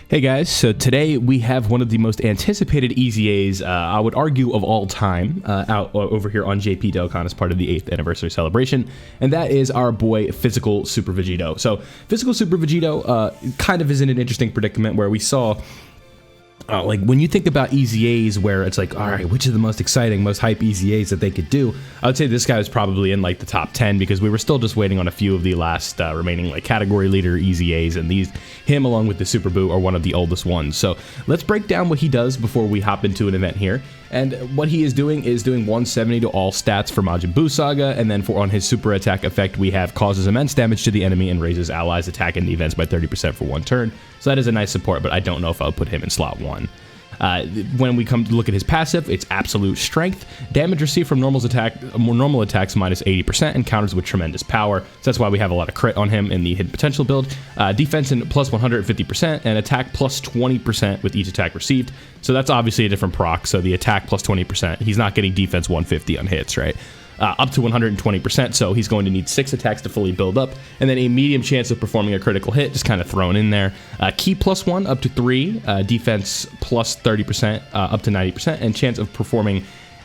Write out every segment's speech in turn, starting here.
Hey guys, so today we have one of the most anticipated EZAs, I would argue, of all time, out over here on JP Dokkan as part of the 8th anniversary celebration, and that is our boy Physical Super Vegito. So, Physical Super Vegito kind of is in an interesting predicament where we saw, like, when you think about EZAs where it's like, alright, which is the most exciting, most hype EZAs that they could do, I would say this guy was probably in, like, the top 10 because we were still just waiting on a few of the last remaining, like, category leader EZAs, and him along with the Super Boo are one of the oldest ones. So, let's break down what he does before we hop into an event here. And what he is doing 170 to all stats for Majin Buu Saga, and then on his super attack effect, we have causes immense damage to the enemy and raises allies' attack and defense by 30% for one turn. So that is a nice support, but I don't know if I would put him in slot 1. When we come to look at his passive, it's absolute strength. Damage received from normal attacks minus 80% and counters with tremendous power. So that's why we have a lot of crit on him in the hidden potential build. Defense in plus 150% and attack plus 20% with each attack received. So that's obviously a different proc. So the attack plus 20%, he's not getting defense 150 on hits, right? Up to 120%, so he's going to need 6 attacks to fully build up, and then a medium chance of performing a critical hit, just kind of thrown in there. Key plus 1 up to 3, defense plus 30% up to 90%, and chance of performing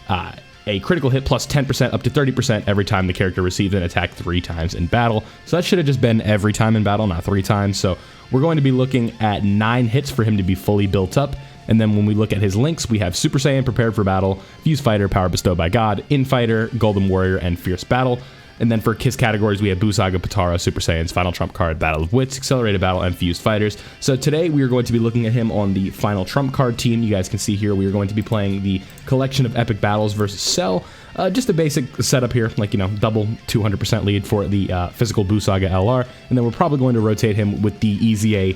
a critical hit plus 10% up to 30% every time the character receives an attack 3 times in battle. So that should have just been every time in battle, not 3 times. So we're going to be looking at 9 hits for him to be fully built up. And then when we look at his links, we have Super Saiyan, Prepared for Battle, Fused Fighter, Power Bestowed by God, Infighter, Golden Warrior, and Fierce Battle. And then for Kiss categories, we have Buu Saga, Potara, Super Saiyan's Final Trump Card, Battle of Wits, Accelerated Battle, and Fused Fighters. So today we are going to be looking at him on the Final Trump Card team. You guys can see here we are going to be playing the Collection of Epic Battles versus Cell. Just a basic setup here, like, you know, double 200% lead for the Physical Buu Saga LR. And then we're probably going to rotate him with the EZA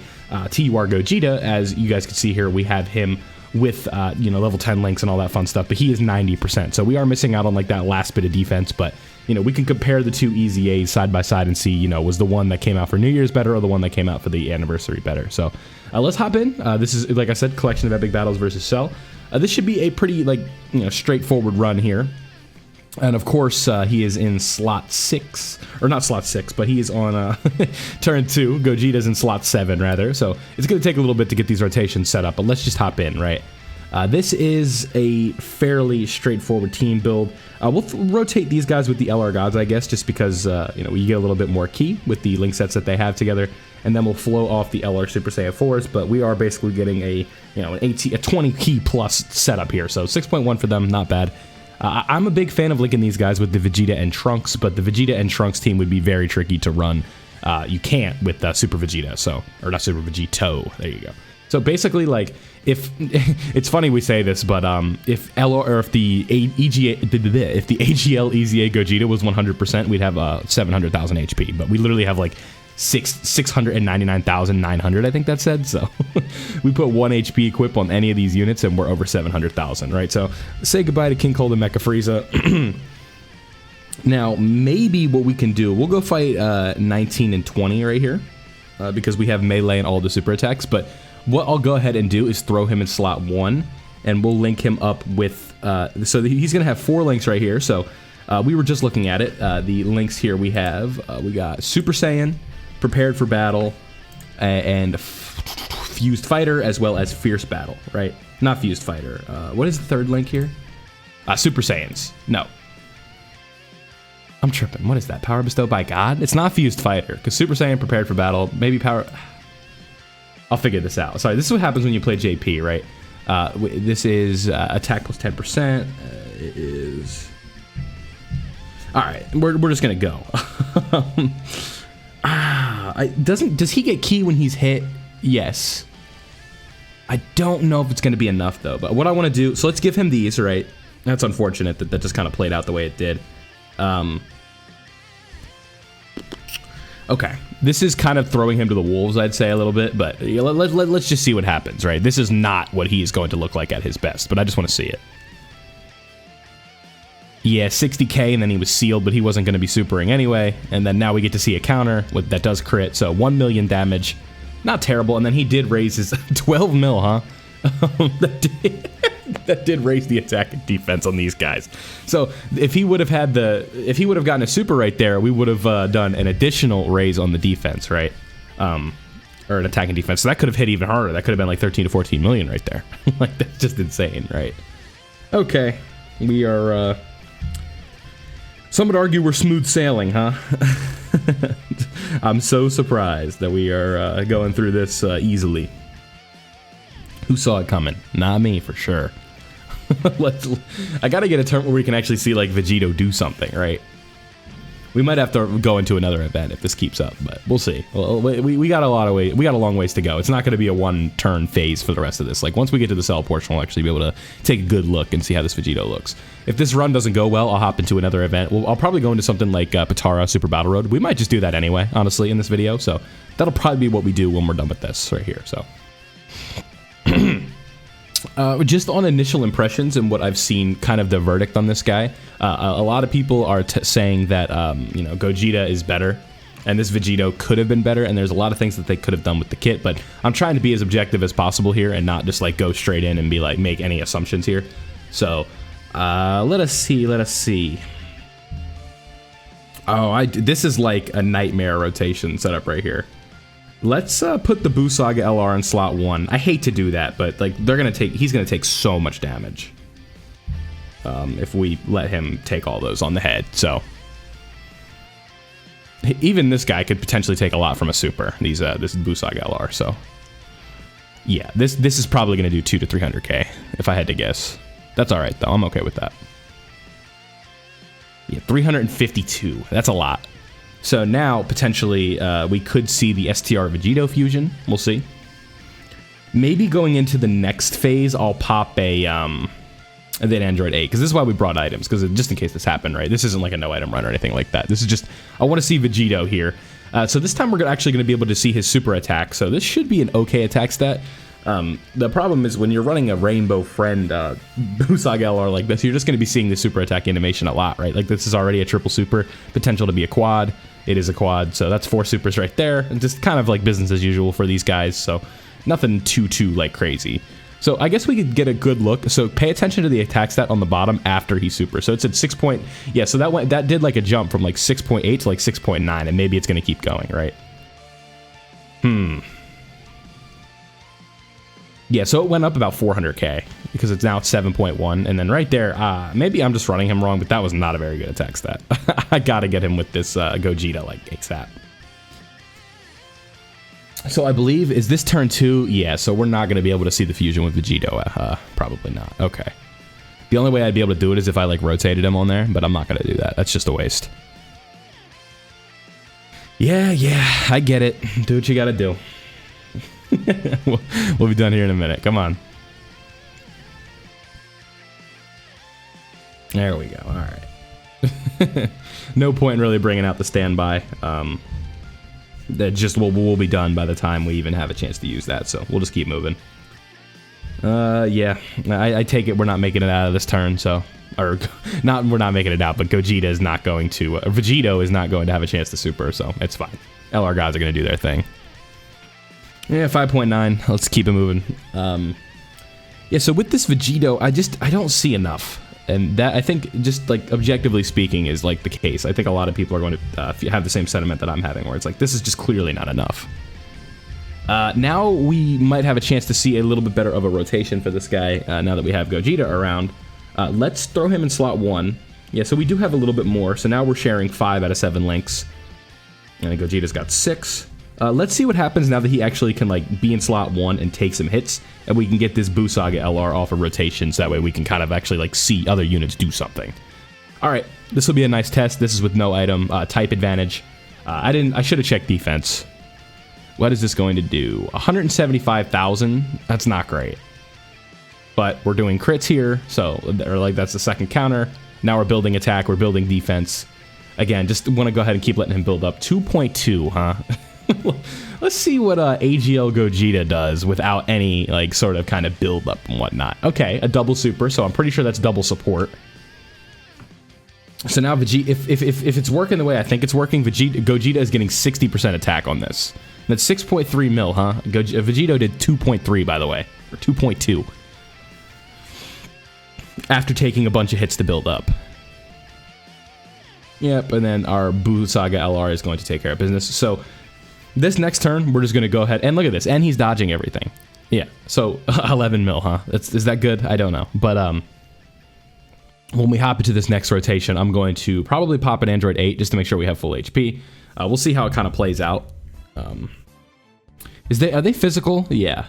TUR Gogeta. As you guys can see here, we have him with, you know, level 10 links and all that fun stuff, but he is 90%. So we are missing out on, like, that last bit of defense, but, you know, we can compare the two EZAs side by side and see, you know, was the one that came out for New Year's better or the one that came out for the anniversary better. So let's hop in. This is, like I said, Collection of Epic Battles versus Cell. This should be a pretty, like, you know, straightforward run here. And of course, he is in slot 6, or not slot 6, but he is on turn 2. Gogeta's in slot 7, rather. So it's going to take a little bit to get these rotations set up, but let's just hop in, right? This is a fairly straightforward team build. We'll rotate these guys with the LR Gods, I guess, just because, you know, we get a little bit more key with the link sets that they have together. And then we'll flow off the LR Super Saiyan 4s, but we are basically getting a, you know, a 20 key plus setup here. So 6.1 for them, not bad. I'm a big fan of linking these guys with the Vegeta and Trunks, but the Vegeta and Trunks team would be very tricky to run. You can't with Super Vegeta, so, or not Super Vegito. There you go. So basically, like, if it's funny we say this, but if LR or if the AGL EZA Gogeta was 100%, we'd have 700,000 HP. But we literally have like 699,900, I think that said. So we put 1 HP equip on any of these units and we're over 700,000, right? So say goodbye to King Cold and Mecha Frieza. Now, maybe what we can do, we'll go fight 19 and 20 right here because we have melee and all the super attacks. But what I'll go ahead and do is throw him in slot 1 and we'll link him up with, so he's going to have 4 links right here. So we were just looking at it. The links here we have, we got Super Saiyan, Prepared for Battle, and Fused Fighter, as well as Fierce Battle, right? Not Fused Fighter. What is the third link here? Super Saiyans. No. I'm tripping. What is that? Power Bestowed by God? It's not Fused Fighter, because Super Saiyan, Prepared for Battle, maybe Power... I'll figure this out. Sorry, this is what happens when you play JP, right? This is attack plus 10%. It is... Alright, we're just gonna go. Does he get key when he's hit? Yes. I don't know if it's going to be enough, though. But what I want to do... So let's give him these, right? That's unfortunate that just kind of played out the way it did. Okay. This is kind of throwing him to the wolves, I'd say, a little bit. But let's just see what happens, right? This is not what he is going to look like at his best. But I just want to see it. Yeah, 60k, and then he was sealed, but he wasn't going to be supering anyway. And then now we get to see a counter that does crit, so 1 million damage. Not terrible, and then he did raise his 12 mil, huh? That did raise the attack and defense on these guys. So if he would have had gotten a super right there, we would have done an additional raise on the defense, right? Or or an attack and defense. So that could have hit even harder. That could have been like 13 to 14 million right there. Like, that's just insane, right? Okay, we are, some would argue we're smooth sailing, huh? I'm so surprised that we are going through this easily. Who saw it coming? Not me, for sure. I gotta get a turn where we can actually see, like, Vegito do something, right? We might have to go into another event if this keeps up, but we'll see. Well, we got a long ways to go. It's not going to be a one-turn phase for the rest of this. Like, once we get to the cell portion, we'll actually be able to take a good look and see how this Vegito looks. If this run doesn't go well, I'll hop into another event. I'll probably go into something like Patara Super Battle Road. We might just do that anyway, honestly, in this video. So that'll probably be what we do when we're done with this right here. So. Just on initial impressions and what I've seen, kind of the verdict on this guy, a lot of people are saying that, you know, Gogeta is better, and this Vegito could have been better, and there's a lot of things that they could have done with the kit, but I'm trying to be as objective as possible here and not just, like, go straight in and be like, make any assumptions here. So, let us see. Oh, this is like a nightmare rotation setup right here. Let's put the Buu Saga LR in slot 1. I hate to do that, but like he's gonna take so much damage if we let him take all those on the head. So even this guy could potentially take a lot from a super. This Buu Saga LR. So yeah, this is probably gonna do 200 to 300k if I had to guess. That's all right though. I'm okay with that. Yeah, 352. That's a lot. So now, potentially, we could see the STR Vegito fusion. We'll see. Maybe going into the next phase, I'll pop an Android 8, because this is why we brought items, because just in case this happened, right? This isn't like a no-item run or anything like that. This is just, I want to see Vegito here. So this time we're actually going to be able to see his super attack, so this should be an okay attack stat. The problem is when you're running a Rainbow Friend Buu Saga LR like this, you're just going to be seeing the super attack animation a lot, right? Like, this is already a triple super, potential to be a quad. It is a quad, so that's 4 supers right there. And just kind of like business as usual for these guys, so nothing too like crazy. So I guess we could get a good look. So pay attention to the attack stat on the bottom after he super. So it's at 6 point, yeah, so that did like a jump from like 6.8 to like 6.9, and maybe it's going to keep going, right? Yeah, so it went up about 400k because it's now 7.1, and then right there, maybe I'm just running him wrong, but that was not a very good attack stat. I gotta get him with this Gogeta like ASAP. So I believe, is this turn 2? Yeah, so we're not gonna be able to see the fusion with Vegito. Probably not. Okay. The only way I'd be able to do it is if I like rotated him on there, but I'm not gonna do that. That's just a waste. Yeah, I get it. Do what you gotta do. We'll be done here in a minute. Come on. There we go. All right. No point in really bringing out the standby. That just we'll be done by the time we even have a chance to use that. So we'll just keep moving. Yeah. I take it we're not making it out of this turn. So, or not, we're not making it out. But Gogeta is not going to. Vegito is not going to have a chance to super. So it's fine. LR guys are going to do their thing. Yeah, 5.9. Let's keep it moving. Yeah, so with this Vegito, I don't see enough. And that, I think, just like objectively speaking, is like the case. I think a lot of people are going to have the same sentiment that I'm having, where it's like, this is just clearly not enough. Now we might have a chance to see a little bit better of a rotation for this guy, now that we have Gogeta around. Let's throw him in slot 1. Yeah, so we do have a little bit more. So now we're sharing 5 out of 7 links. And Gogeta's got 6. Let's see what happens now that he actually can like be in slot 1 and take some hits, and we can get this Buu Saga LR off of rotations. That way we can kind of actually like see other units do something. All right, this will be a nice test. This is with no item type advantage. I should have checked defense. What is this going to do? 175,000. That's not great. But we're doing crits here, so or like that's the second counter. Now we're building attack. We're building defense. Again, just want to go ahead and keep letting him build up. 2.2, huh? Let's see what AGL Gogeta does without any like sort of kind of build up and whatnot. Okay, a double super, so I'm pretty sure that's double support. So now Vegeta, if it's working the way I think it's working, Gogeta is getting 60% attack on this. That's 6.3 mil, huh? Vegito did 2.3, by the way, or 2.2 after taking a bunch of hits to build up. Yep, and then our Buu Saga LR is going to take care of business. So this next turn, we're just going to go ahead and look at this. And he's dodging everything. Yeah, so 11 mil, huh? Is that good? I don't know. But when we hop into this next rotation, I'm going to probably pop an Android 8 just to make sure we have full HP. We'll see how it kind of plays out. Are they physical? Yeah.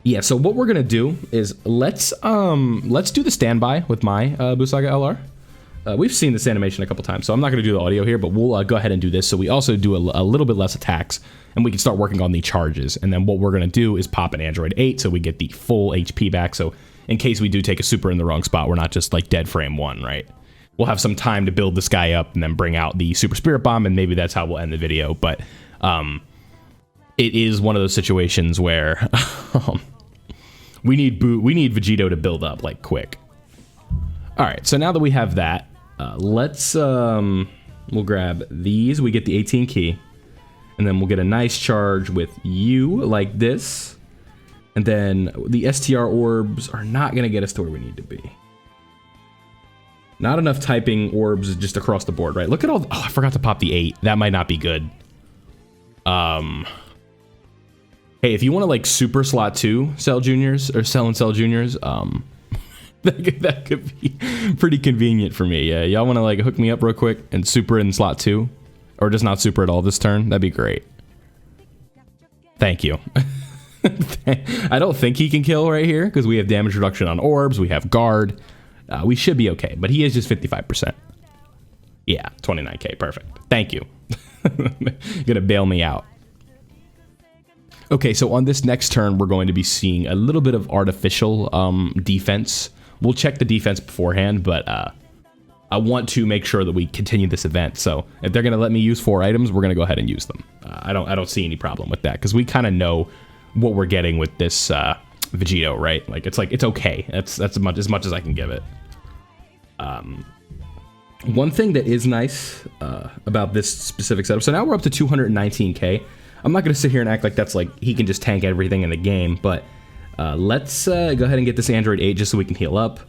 Yeah, so what we're gonna do is let's do the standby with my Busaga LR. We've seen this animation a couple times, so I'm not gonna do the audio here, but we'll go ahead and do this so we also do a little bit less attacks, and we can start working on the charges. And then what we're gonna do is pop an Android 8 so we get the full HP back, so in case we do take a super in the wrong spot, we're not just like dead frame 1, right? We'll have some time to build this guy up and then bring out the Super Spirit Bomb, and maybe that's how we'll end the video. But it is one of those situations where we need Vegito to build up like quick. All right, so now that we have that, let's we'll grab these. We get the 18 key, and then we'll get a nice charge with you like this, and then the STR orbs are not gonna get us to where we need to be. Not enough typing orbs just across the board, right? Look at all. Oh, I forgot to pop the 8. That might not be good. Hey, if you want to like super slot 2 Cell Juniors or Cell and Cell Juniors, that could be pretty convenient for me. Yeah, y'all want to like hook me up real quick and super in slot 2, or just not super at all this turn? That'd be great. Thank you. I don't think he can kill right here because we have damage reduction on orbs. We have guard. We should be okay, but he is just 55%. Yeah, 29k, perfect. Thank you. Gonna bail me out. Okay, so on this next turn, we're going to be seeing a little bit of artificial defense. We'll check the defense beforehand, but I want to make sure that we continue this event. So if they're gonna let me use 4 items, we're gonna go ahead and use them. I don't see any problem with that because we kind of know what we're getting with this Vegito, right? Like it's okay. That's as much as I can give it. One thing that is nice about this specific setup, so now we're up to 219k. I'm not going to sit here and act like that's like he can just tank everything in the game, but let's go ahead and get this Android 8 just so we can heal up.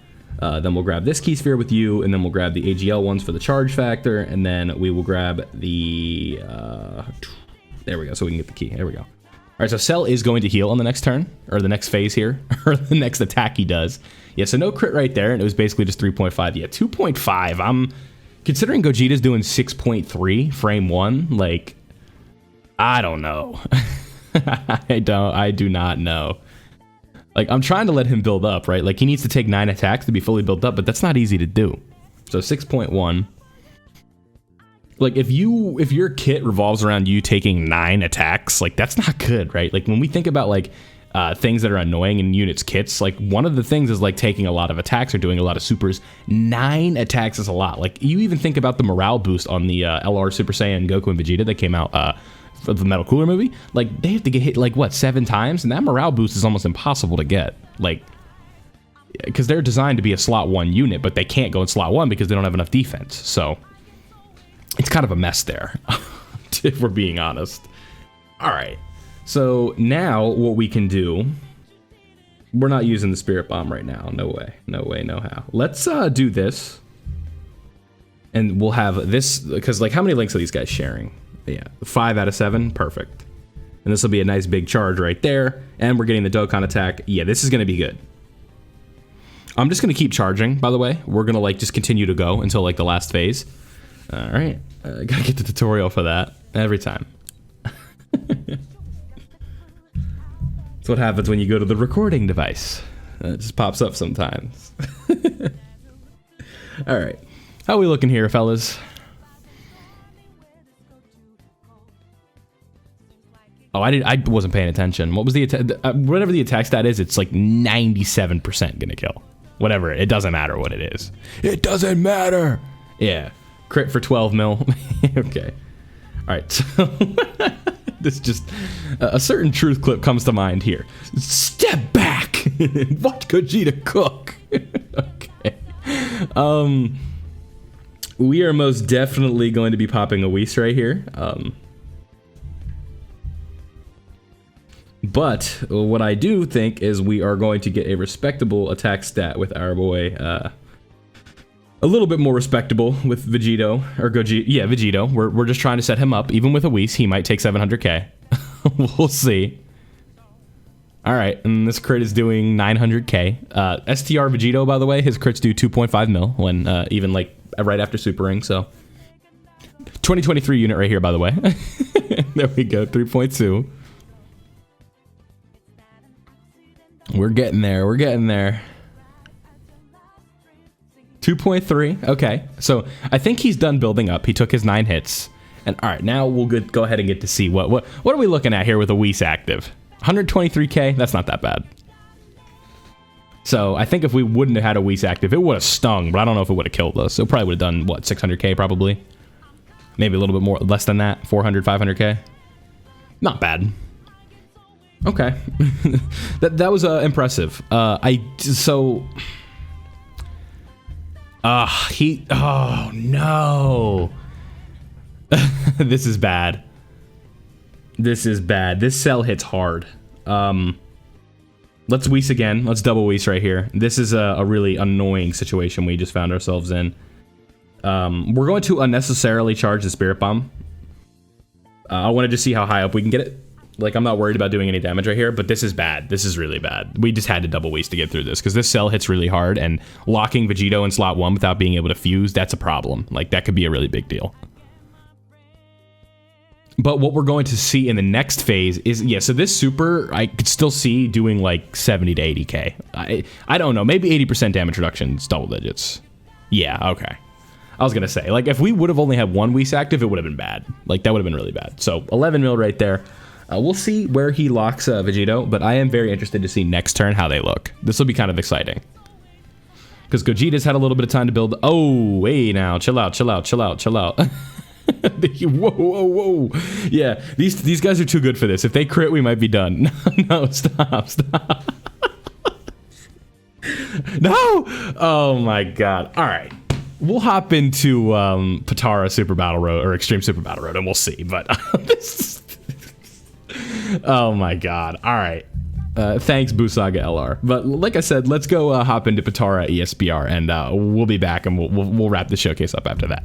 Then we'll grab this key sphere with you, and then we'll grab the AGL ones for the charge factor, and then we will grab the there we go, so we can get the key. There we go. All right, so Cell is going to heal on the next turn, or the next phase here, or the next attack he does. Yeah, so no crit right there, and it was basically just 3.5. Yeah, 2.5. I'm considering Gogeta's doing 6.3 frame 1. Like, I don't know. I do not know. Like, I'm trying to let him build up, right? Like, he needs to take 9 attacks to be fully built up, but that's not easy to do. So 6.1. Like, if your kit revolves around you taking 9 attacks, like, that's not good, right? Like, when we think about, like, things that are annoying in units' kits, like, one of the things is, like, taking a lot of attacks or doing a lot of supers. 9 attacks is a lot. Like, you even think about the morale boost on the LR Super Saiyan Goku and Vegeta that came out for the Metal Cooler movie. Like, they have to get hit, like, what, 7 times? And that morale boost is almost impossible to get. Like, because they're designed to be a slot 1 unit, but they can't go in slot 1 because they don't have enough defense. So it's kind of a mess there, if we're being honest. All right, so now what we can do, we're not using the Spirit Bomb right now. No way, no way, no how. Let's do this, and we'll have this, because, like, how many links are these guys sharing? Yeah, 5 out of 7, perfect. And this will be a nice big charge right there, and we're getting the Dokkan attack. Yeah, this is going to be good. I'm just going to keep charging, by the way. We're going to, like, just continue to go until, like, the last phase. All right, gotta get the tutorial for that every time. That's what happens when you go to the recording device. It just pops up sometimes. All right, how are we looking here, fellas? Oh, I wasn't paying attention. What was the whatever the attack stat is? It's like 97% gonna kill. Whatever, it doesn't matter what it is. It doesn't matter. Yeah. Crit for 12 mil. Okay. All right. So this just a certain truth clip comes to mind here. Step back. What Vegeta cook? Okay. We are most definitely going to be popping a Whis right here. But what I do think is we are going to get a respectable attack stat with our boy a little bit more respectable with Vegito, or Gogeta. Yeah, Vegito. We're just trying to set him up. Even with a Whis, he might take 700k. We'll see. All right, and this crit is doing 900k. STR Vegito, by the way, his crits do 2.5 mil when even like right after Super Ring. So 2023 unit right here, by the way. There we go, 3.2. We're getting there. We're getting there. 2.3. Okay, so I think he's done building up. He took his 9 hits, and all right, now we'll go ahead and get to see what are we looking at here with a Whis active. 123k. That's not that bad. So I think if we wouldn't have had a Whis active, it would have stung, but I don't know if it would have killed us. It probably would have done what, 600k probably, maybe a little bit more, less than that, 400, 500k. Not bad. Okay, that was impressive. Oh no. This is bad. This is bad. This cell hits hard. Let's Whis again. Let's double Whis right here. This is a really annoying situation we just found ourselves in. We're going to unnecessarily charge the Spirit Bomb. I wanted to see how high up we can get it. Like, I'm not worried about doing any damage right here, but this is bad. This is really bad. We just had to double Whis to get through this, because this cell hits really hard, and locking Vegito in slot 1 without being able to fuse, that's a problem. Like, that could be a really big deal. But what we're going to see in the next phase is, yeah, so this super, I could still see doing like 70 to 80k. I don't know, maybe 80% damage reduction is double digits. Yeah, okay. I was going to say, like, if we would have only had one Whis active, it would have been bad. Like, that would have been really bad. So 11 mil right there. We'll see where he locks Vegito, but I am very interested to see next turn how they look. This will be kind of exciting. Because Gogeta's had a little bit of time to build. Oh, hey now, chill out, chill out, chill out, chill out. Whoa, whoa, whoa. Yeah, these guys are too good for this. If they crit, we might be done. No, stop, stop. No! Oh my god. All right. We'll hop into Potara Super Battle Road, or Extreme Super Battle Road, and we'll see. But oh my god. All right. Thanks, Busaga LR. But like I said, let's go hop into Potara ESPR, and we'll be back, and we'll wrap the showcase up after that.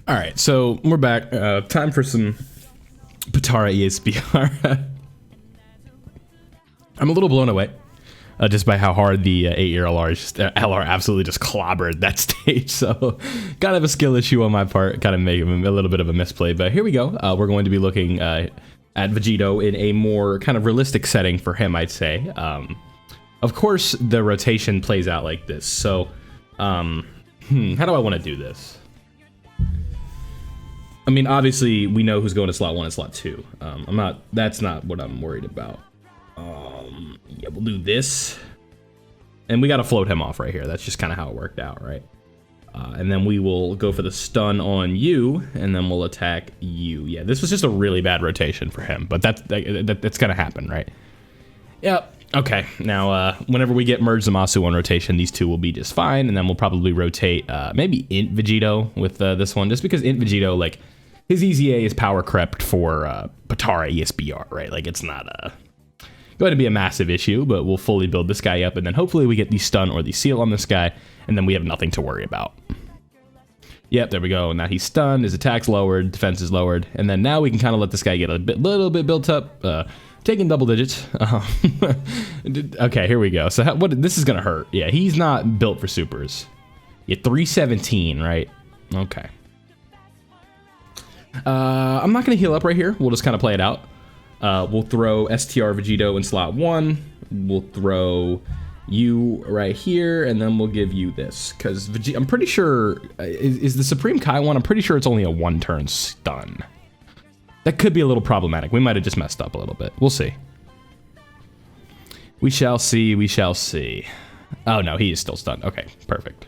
All right, so we're back. Time for some Potara ESPR. I'm a little blown away just by how hard the 8-year LR absolutely just clobbered that stage. So kind of a skill issue on my part, kind of make a little bit of a misplay. But here we go. We're going to be looking at Vegito in a more kind of realistic setting for him, I'd say. Of course, the rotation plays out like this. So how do I want to do this? I mean, obviously, we know who's going to slot 1 and slot 2. That's not what I'm worried about. Yeah, we'll do this. And we got to float him off right here. That's just kind of how it worked out, right? And then we will go for the stun on you, and then we'll attack you. Yeah, this was just a really bad rotation for him, but that's going to happen, right? Yep. Okay, now whenever we get Merge Zamasu on rotation, these two will be just fine, and then we'll probably rotate maybe Int Vegito with this one, just because Int Vegito, like, his EZA is power crept for Potara ESBR, right? Like, it's not going to be a massive issue, but we'll fully build this guy up, and then hopefully we get the stun or the seal on this guy, and then we have nothing to worry about. Yep, there we go. Now he's stunned, his attack's lowered, defense is lowered, and then now we can kind of let this guy get a little bit built up, taking double digits. Okay, here we go. So this is gonna hurt. Yeah, he's not built for supers. Yeah, 317, right? Okay. I'm not gonna heal up right here. We'll just kind of play it out. We'll throw STR Vegito in slot 1. We'll throw you right here, and then we'll give you this, because I'm pretty sure is the Supreme Kai one. I'm pretty sure it's only a 1-turn stun. That could be a little problematic. We might have just messed up a little bit. We'll see. We shall see. We shall see. Oh no, he is still stunned. Okay, perfect.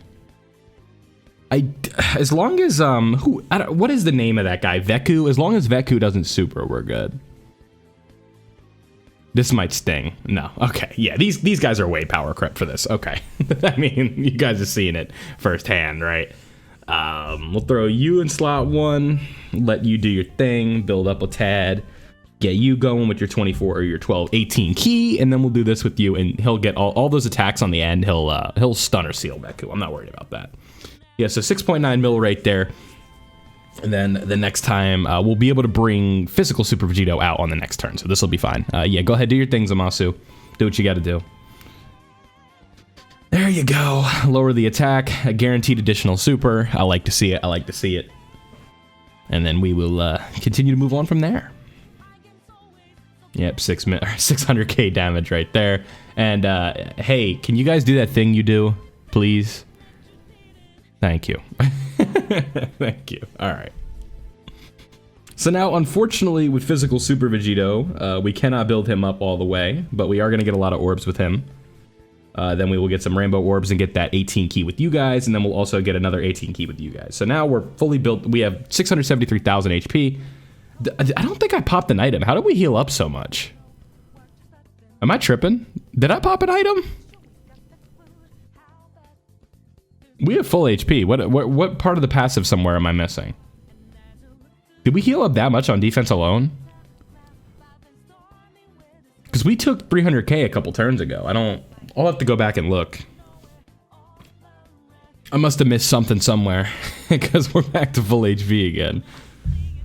As long as what is the name of that guy? Veku. As long as Veku doesn't super, we're good. This might sting. No. Okay. Yeah, these guys are way power crept for this. Okay. I mean, you guys are seeing it firsthand, right? We'll throw you in slot 1, let you do your thing, build up a tad, get you going with your 24 or your 12, 18 key, and then we'll do this with you, and he'll get all those attacks on the end. He'll stun or seal Beku. I'm not worried about that. Yeah, so 6.9 mil right there. And then the next time, we'll be able to bring physical Super Vegito out on the next turn, so this will be fine. Yeah, go ahead, do your thing, Zamasu. Do what you got to do. There you go. Lower the attack. A guaranteed additional super. I like to see it. I like to see it. And then we will continue to move on from there. Yep, 600k damage right there. And hey, can you guys do that thing you do, please? Thank you. Thank you. All right. So now, unfortunately, with physical Super Vegito, we cannot build him up all the way, but we are going to get a lot of orbs with him. Then we will get some rainbow orbs and get that 18 key with you guys, and then we'll also get another 18 key with you guys. So now we're fully built. We have 673,000 HP. I don't think I popped an item. How did we heal up so much? Am I tripping? Did I pop an item? We have full HP. What part of the passive somewhere am I missing? Did we heal up that much on defense alone? Because we took 300k a couple turns ago. I'll have to go back and look. I must have missed something somewhere because we're back to full HP again.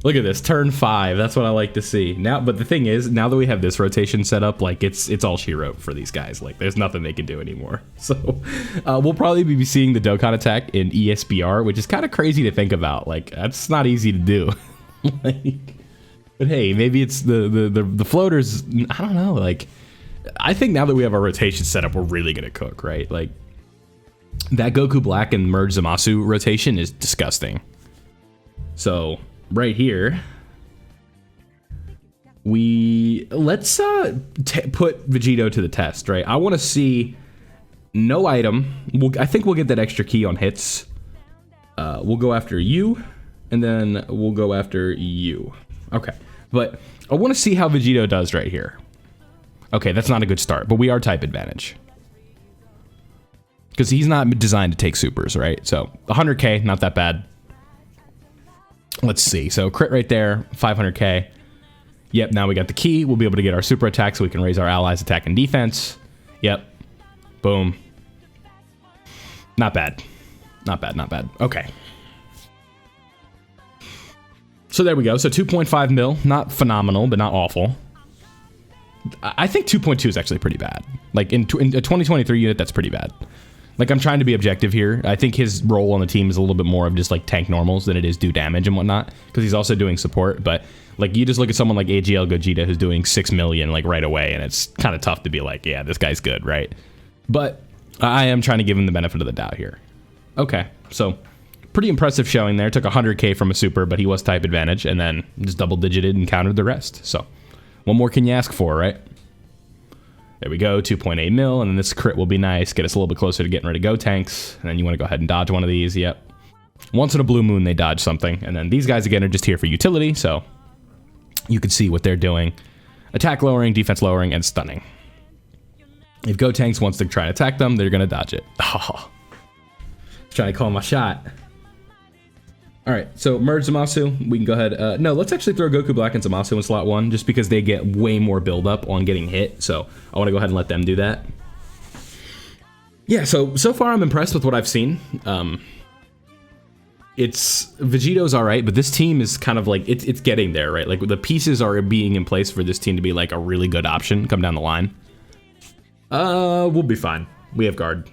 Look at this, turn 5. That's what I like to see. Now, but the thing is, now that we have this rotation set up, like it's all she wrote for these guys. Like there's nothing they can do anymore. So we'll probably be seeing the Dokkan attack in ESBR, which is kind of crazy to think about. Like that's not easy to do. But hey, maybe it's the floaters. I don't know. Like I think now that we have our rotation set up, we're really gonna cook, right? Like that Goku Black and Merge Zamasu rotation is disgusting. So right here, let's put Vegito to the test, right? I want to see no item. I think we'll get that extra key on hits. We'll go after you, and then we'll go after you. Okay, but I want to see how Vegito does right here. Okay, that's not a good start, but we are type advantage. Because he's not designed to take supers, right? So 100k, not that bad. Let's see. So crit right there, 500k. Yep, now we got the key. We'll be able to get our super attack so we can raise our allies' attack and defense. Yep. Boom. Not bad. Not bad, not bad. Okay. So there we go. So 2.5 mil. Not phenomenal, but not awful. I think 2.2 is actually pretty bad. Like in a 2023 unit, that's pretty bad. Like, I'm trying to be objective here. I think his role on the team is a little bit more of just, like, tank normals than it is do damage and whatnot, because he's also doing support. But, like, you just look at someone like AGL Gogeta who's doing 6 million, like, right away, and it's kind of tough to be like, yeah, this guy's good, right? But I am trying to give him the benefit of the doubt here. Okay, so pretty impressive showing there. Took 100k from a super, but he was type advantage, and then just double-digited and countered the rest. So, what more can you ask for, right? There we go, 2.8 mil, and then this crit will be nice, get us a little bit closer to getting rid of Go Tanks, and then you want to go ahead and dodge one of these, yep. Once in a blue moon, they dodge something, and then these guys, again, are just here for utility, so you can see what they're doing. Attack lowering, defense lowering, and stunning. If Go Tanks wants to try and attack them, they're going to dodge it. Oh, trying to call my shot. All right, so merge Zamasu. We can go ahead. No, let's actually throw Goku Black and Zamasu in slot 1, just because they get way more build-up on getting hit. So I want to go ahead and let them do that. Yeah, so far I'm impressed with what I've seen. Vegito's all right, but this team is kind of like, it's getting there, right? Like the pieces are being in place for this team to be like a really good option come down the line. We'll be fine. We have guard.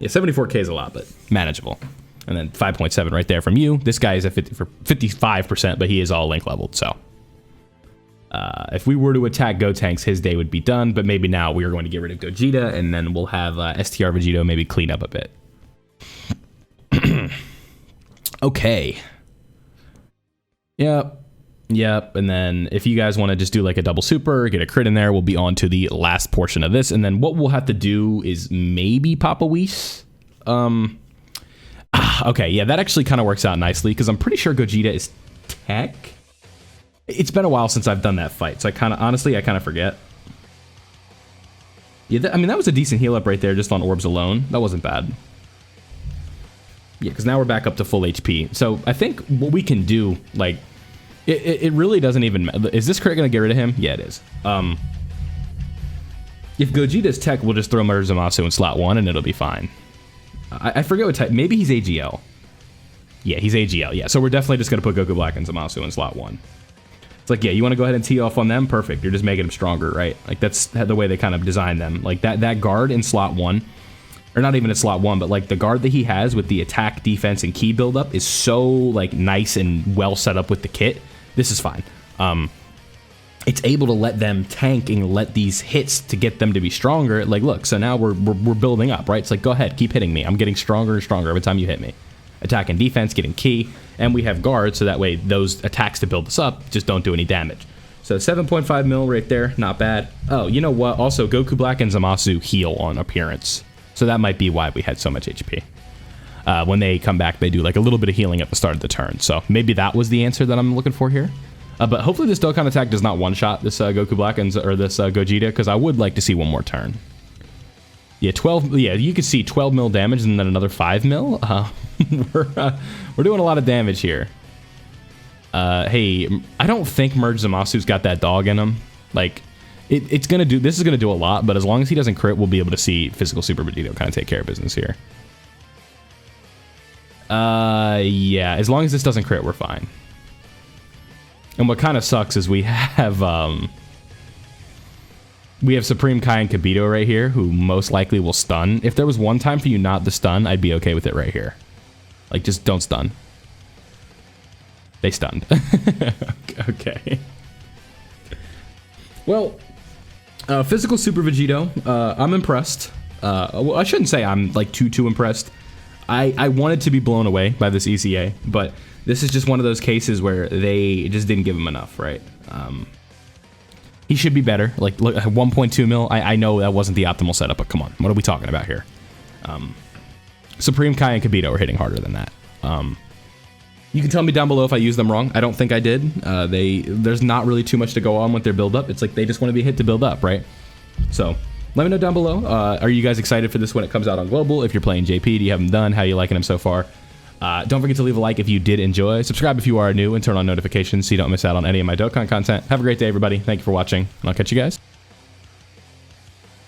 Yeah, 74k is a lot, but manageable. And then 5.7 right there from you. This guy is at 55%, but he is all link leveled, so. If we were to attack Go Tanks, his day would be done, but maybe now we are going to get rid of Gogeta, and then we'll have STR Vegito maybe clean up a bit. Okay. Yep, and then if you guys want to just do like a double super, get a crit in there, we'll be on to the last portion of this, and then what we'll have to do is maybe pop a Whis. Okay, yeah, that actually kind of works out nicely, because I'm pretty sure Gogeta is tech. It's been a while since I've done that fight, so honestly, I kind of forget. Yeah, I mean, that was a decent heal up right there just on orbs alone. That wasn't bad. Yeah, because now we're back up to full HP. So I think what we can do, like, It really doesn't even matter. Is this crit going to get rid of him? Yeah, it is. If Gogeta's tech, we'll just throw Merge Zamasu in slot 1 and it'll be fine. I forget what type. Maybe he's AGL. Yeah, he's AGL. Yeah, so we're definitely just going to put Goku Black and Zamasu in slot 1. It's like, yeah, you want to go ahead and tee off on them? Perfect. You're just making them stronger, right? Like, that's the way they kind of designed them. Like, that guard in slot 1, or not even in slot 1, but, like, the guard that he has with the attack, defense, and key buildup is so, like, nice and well set up with the kit. This is fine. It's able to let them tank and let these hits to get them to be stronger. Like, look, so now we're building up, right? It's like, go ahead, keep hitting me. I'm getting stronger and stronger every time you hit me. Attack and defense, getting key, and we have guard, so that way those attacks to build us up just don't do any damage. So 7.5 mil right there, not bad. Oh, you know what? Also, Goku Black and Zamasu heal on appearance, so that might be why we had so much HP. When they come back, they do like a little bit of healing at the start of the turn, so maybe that was the answer that I'm looking for here. But hopefully this Dokkan attack does not one-shot this Goku Black or this Gogeta, because I would like to see one more turn. Yeah, 12. Yeah, you can see 12 mil damage and then another 5 mil. We're doing a lot of damage here. Hey, I don't think Merge Zamasu's got that dog in him. Like, it's gonna do. This is gonna do a lot, but as long as he doesn't crit, we'll be able to see Physical Super Vegito kind of take care of business here. Yeah, as long as this doesn't crit, we're fine. And what kind of sucks is we have Supreme Kai and Kibito right here, who most likely will stun. If there was one time for you not to stun, I'd be okay with it right here. Like, just don't stun. They stunned. Okay. Well, Physical Super Vegito, I'm impressed. Well, I shouldn't say I'm, like, too impressed. I wanted to be blown away by this EZA, but this is just one of those cases where they just didn't give him enough, right? He should be better. Like, look, 1.2 mil. I know that wasn't the optimal setup, but come on, what are we talking about here? Supreme Kai and Kibito are hitting harder than that. You can tell me down below if I used them wrong. I don't think I did. There's not really too much to go on with their build up. It's like they just want to be hit to build up, right? So let me know down below. Are you guys excited for this when it comes out on Global? If you're playing JP, do you have them done? How are you liking them so far? Don't forget to leave a like if you did enjoy. Subscribe if you are new and turn on notifications so you don't miss out on any of my Dokkan content. Have a great day, everybody. Thank you for watching, and I'll catch you guys